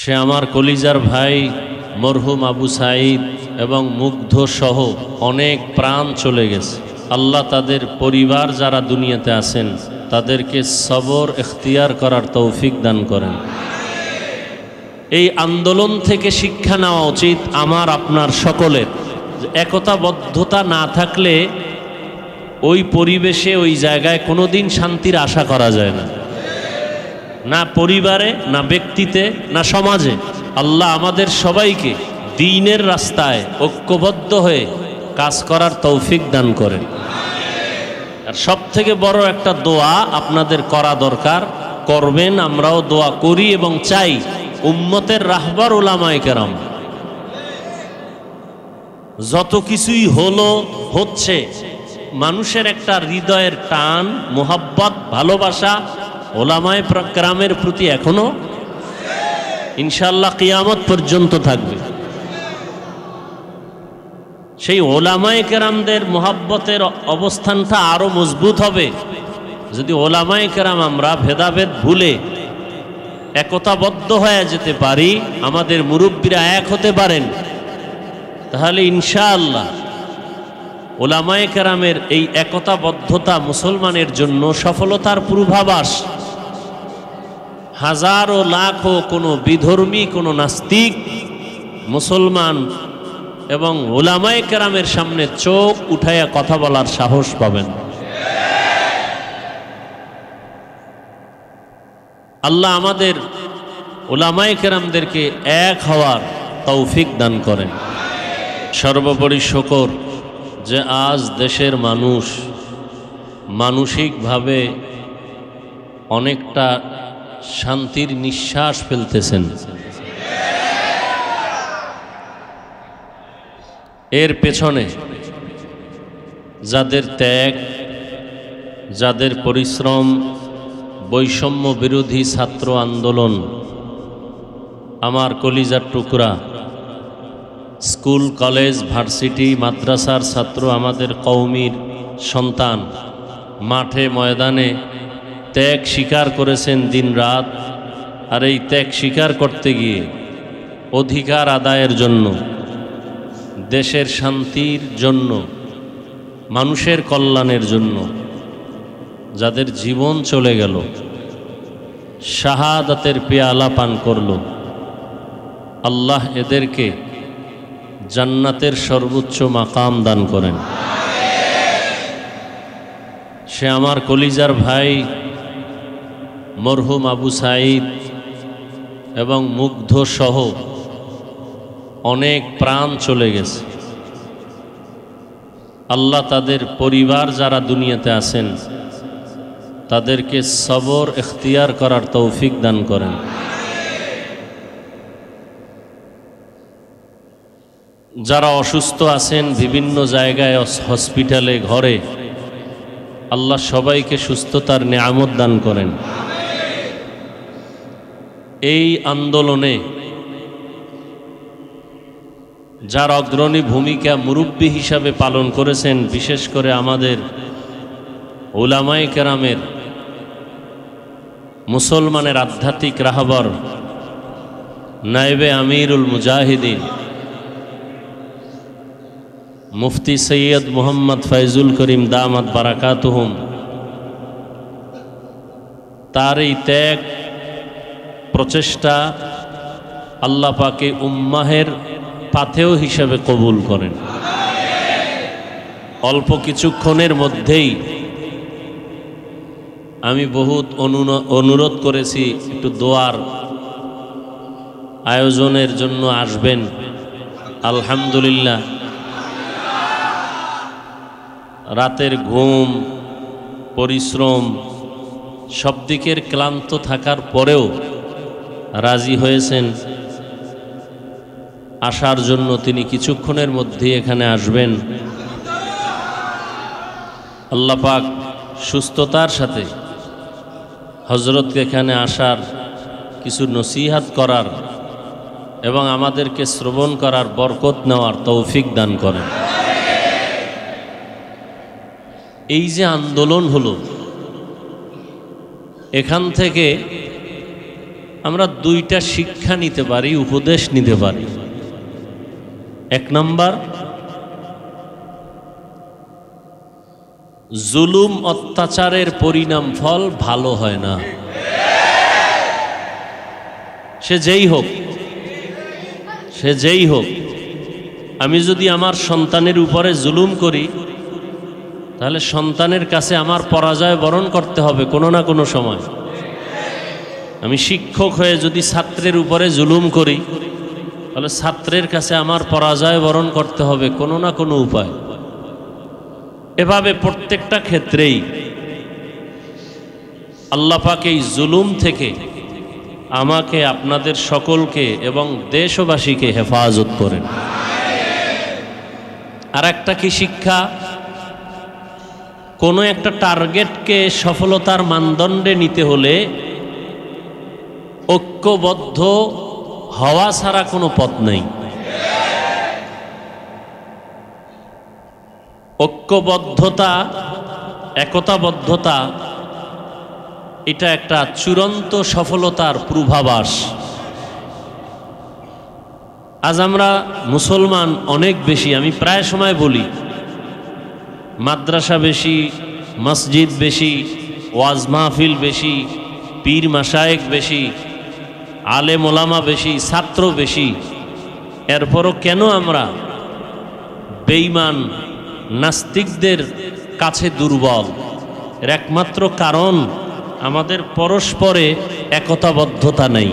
সে আমার কলিজার ভাই মরহুম আবু সাঈদ এবং মুগ্ধ সহ অনেক প্রাণ চলে গেছে। আল্লাহ তাদের পরিবার যারা দুনিয়াতে আছেন তাদেরকে সবর ইখতিয়ার করার তৌফিক দান করেন। এই আন্দোলন থেকে শিক্ষা নেওয়া উচিত আমার আপনার সকলের। একতাবদ্ধতা না থাকলে ওই পরিবেশে ওই জায়গায় কোনোদিন শান্তির আশা করা যায় না, না পরিবারে, না ব্যক্তিতে, না সমাজে। আল্লাহ আমাদের সবাইকে দ্বীনের রাস্তায় ঐক্যবদ্ধ হয়ে কাজ করার তৌফিক দান করেন। আর সব থেকে বড় একটা দোয়া আপনাদের করা দরকার, করবেন, আমরাও দোয়া করি এবং চাই উম্মতের রাহবার উলামায়ে কেরাম যত কিছুই হলো হচ্ছে, মানুষের একটা হৃদয়ের টান, মোহাব্বত, ভালোবাসা ওলামায়ে কেরামের প্রতি এখনো ইনশাআল্লাহ কিয়ামত পর্যন্ত থাকবে। সেই ওলামায়ে কেরামদের মোহাব্বতের অবস্থানটা আরো মজবুত হবে যদি ওলামায়ে কেরাম আমরা ভেদাভেদ ভুলে একতাবদ্ধ হয়ে যেতে পারি, আমাদের মুরব্বীরা এক হতে পারেন, তাহলে ইনশাআল্লাহ ওলামায়ে কেরামের এই একতাবদ্ধতা মুসলমানের জন্য সফলতার পূর্বাভাস। হাজারো লাখো কোনো বিধর্মী, কোনো নাস্তিক মুসলমান এবং ওলামায়ে কেরামের সামনে চোখ উঠাইয়া কথা বলার সাহস পাবেন। আল্লাহ আমাদের ওলামায়ে কেরামদেরকে এক হওয়ার তৌফিক দান করেন। সর্বোপরি শুকর যে আজ দেশের মানুষ মানসিকভাবে অনেকটা শান্তির নিঃশ্বাস ফেলতেছেন। এর পেছনে যাদের ত্যাগ, যাদের পরিশ্রম, বৈষম্য বিরোধী ছাত্র আন্দোলন, আমার কলিজার টুকরা স্কুল, কলেজ, ভার্সিটি, মাদ্রাসার ছাত্র, আমাদের কওমির সন্তান মাঠে ময়দানে ত্যাগ স্বীকার করেছেন দিন রাত। আর এই ত্যাগ স্বীকার করতে গিয়ে অধিকার আদায়ের জন্য, দেশের শান্তির জন্য, মানুষের কল্যাণের জন্য যাদের জীবন চলে গেল, শাহাদাতের পেয়ালা পান করল, আল্লাহ এদেরকে জান্নাতের সর্বোচ্চ মাকাম দান করেন। সে আমার কলিজার ভাই মরহুম আবু সাঈদ এবং মুগ্ধ সহ অনেক প্রাণ চলে গেছে। আল্লাহ তাদের পরিবার যারা দুনিয়াতে আছেন তাদেরকে সবর ইখতিয়ার করার তৌফিক দান করেন। যারা অসুস্থ আছেন বিভিন্ন জায়গায়, হসপিটালে, ঘরে, আল্লাহ সবাইকে সুস্থতার নেয়ামত দান করেন। এই আন্দোলনে যার অগ্রণী ভূমিকা মুরব্বী হিসাবে পালন করেছেন, বিশেষ করে আমাদের উলামায়ে কেরামের, মুসলমানের আধ্যাত্মিক রাহবার নায়েবে আমিরুল মুজাহিদিন মুফতি সৈয়দ মোহাম্মদ ফয়জুল করিম দামাত বারাকাতুহুম, তার এই ত্যাগ প্রচেষ্টা আল্লাহ পাকে উম্মাহের পাথেয় হিসাবে কবুল করেন। অল্প কিছুক্ষণের মধ্যেই আমি বহুত অনুরোধ করেছি একটু দোয়ার আয়োজনের জন্য আসবেন। আলহামদুলিল্লাহ, রাতের ঘুম, পরিশ্রম, সব দিকের ক্লান্ত থাকার পরেও রাজি হয়েছেন আসার জন্য। তিনি কিছুক্ষণের মধ্যে এখানে আসবেন। আল্লাহ পাক সুস্থতার সাথে হযরতকে এখানে আসার, কিছু নসিহাত করার এবং আমাদেরকে শ্রবণ করার, বরকত নেওয়ার তৌফিক দান করেন। এই যে আন্দোলন হলো, এখান থেকে আমরা দুইটা শিক্ষা নিতে পারি, উপদেশ নিতে পারি। এক নাম্বার, জুলুম অত্যাচারের পরিণাম ফল ভালো হয় না, সে যেই হোক, সে যেই হোক। আমি যদি আমার সন্তানের উপরে জুলুম করি, তাহলে সন্তানের কাছে আমার পরাজয় বরণ করতে হবে কোনো না কোনো সময়। আমি শিক্ষক হয়ে যদি ছাত্রের উপরে জুলুম করি, তাহলে ছাত্রের কাছে আমার পরাজয় বরণ করতে হবে কোনো না কোনো উপায়। এভাবে প্রত্যেকটা ক্ষেত্রেই আল্লাহ পাক এই জুলুম থেকে আমাকে, আপনাদের সকলকে এবং দেশবাসীকে হেফাজত করেন। আর একটা কি শিক্ষা, কোনো একটা টার্গেটকে সফলতার মানদণ্ডে নিতে হলে ঐক্যবদ্ধ হওয়া ছাড়া কোনো পথ নেই। ঐক্যবদ্ধতা, একতাবদ্ধতা, এটা একটা চূড়ান্ত সফলতার পূর্বাভাস। আজ আমরা মুসলমান অনেক বেশি, আমি প্রায় সময় বলি, মাদ্রাসা বেশি, মসজিদ বেশি, ওয়াজ মাহফিল বেশি, পীর মাশায়েখ বেশি, আলেম ওলামা বেশি, ছাত্র বেশি। এরপরও কেন আমরা বেঈমান নাস্তিকদের কাছে দুর্বল? এর একমাত্র কারণ আমাদের পরস্পরে একতাবদ্ধতা নেই।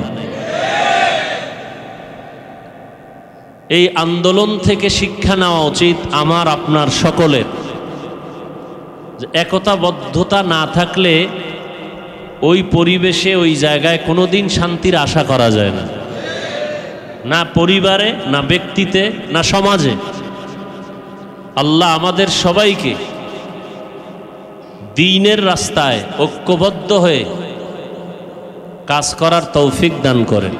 এই আন্দোলন থেকে শিক্ষা নেওয়া উচিত আমার আপনার সকলের, যে একতাবদ্ধতা না থাকলে ওই পরিবেশে, ওই জায়গায় কোনোদিন শান্তির আশা করা যায় না, না পরিবারে, না ব্যক্তিতে, না সমাজে। আল্লাহ আমাদের সবাইকে দ্বীনের রাস্তায় ঐক্যবদ্ধ হয়ে কাজ করার তৌফিক দান করেন।